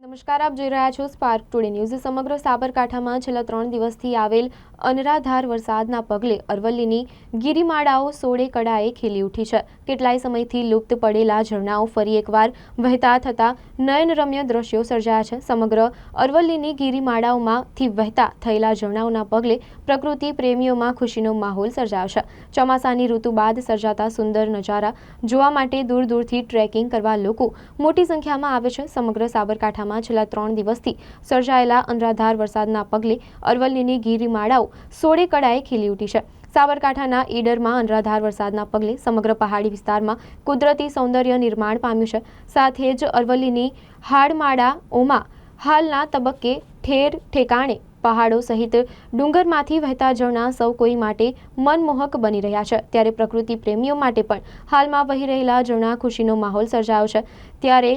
નમસ્કાર, આપ જોઈ રહ્યા છો સ્પાર્ક ટુડે ન્યૂઝ। સમગ્ર સાબરકાંઠામાં છેલ્લા 3 દિવસથી આવેલ અનરાધાર વરસાદના પગલે અરવલ્લીની ગિરિમાળાઓ સોળે કળાએ ખીલી ઉઠી છે। કેટલાય સમયથી લુપ્ત પડેલા ઝરણાઓ ફરી એકવાર વહેતા થતા નયનરમ્ય દ્રશ્યો સર્જાયા છે। સમગ્ર અરવલ્લીની ગિરિમાળાઓમાંથી વહેતા થયેલા ઝરણાઓના પગલે પ્રકૃતિ પ્રેમીઓમાં ખુશીનો માહોલ સર્જાયો છે। ચોમાસાની ઋતુ બાદ સર્જાતા સુંદર નજારા જોવા માટે દૂર દૂરથી ટ્રેકિંગ કરવા લોકો મોટી સંખ્યામાં આવે છે। સમગ્ર સાબરકાંઠા છેલ્લા 3 દિવસથી સર્જાયેલા અનરાધાર વરસાદના પગલે અરવલ્લીની ગિરિમાળાઓ સોળે કળાએ ખીલી ઉઠી છે। સાબરકાંઠાના ઈડરમાં અનરાધાર વરસાદના પગલે સમગ્ર પહાડી વિસ્તારમાં કુદરતી સૌંદર્ય નિર્માણ પામ્યું છે। સાથે જ અરવલ્લીની હાડમાળાઓમાં હાલના તબક્કે ઠેર ઠેકાણે પહાડો સહિત ડુંગરમાંથી વહેતા ઝરણા સૌ કોઈ માટે મનમોહક બની રહ્યા છે। ત્યારે પ્રકૃતિ પ્રેમીઓ માટે પણ હાલમાં વહી રહેલા ઝરણા ખુશીનો માહોલ સર્જાયો છે। ત્યારે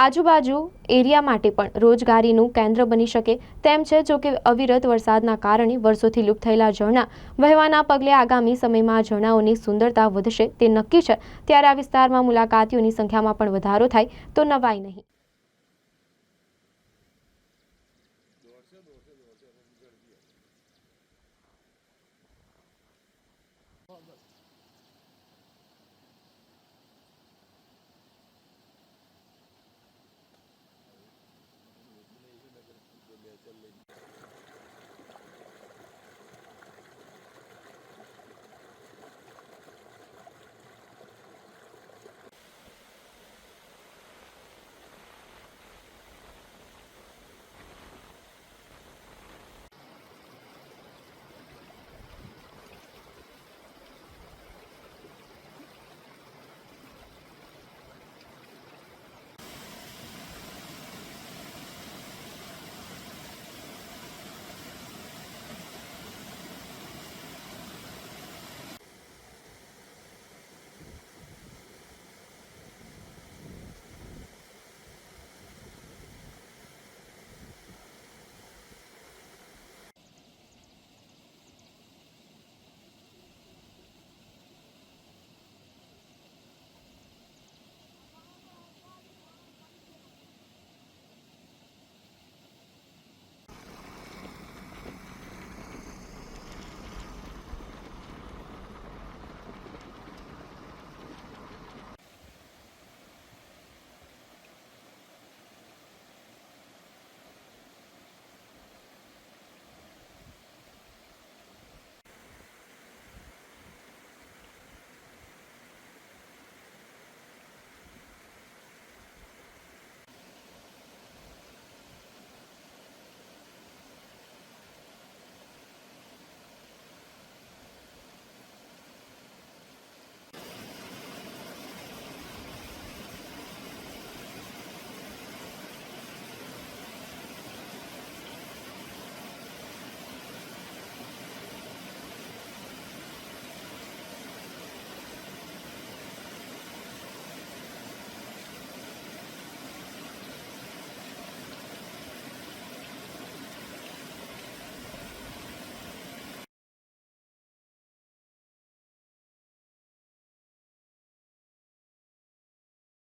આજુબાજુ એરિયા માટે પણ રોજગારીનું કેન્દ્ર બની શકે તેમ છે। જો કે અવિરત વરસાદના કારણે વર્ષોથી લુપ્ત થયેલા ઝરણા વહેવાના પગલે આગામી સમયમાં ઝરણાઓની સુંદરતા વધશે તે નક્કી છે। ત્યારે આ વિસ્તારમાં મુલાકાતીઓની સંખ્યામાં પણ વધારો થાય તો નવાઈ નહીં।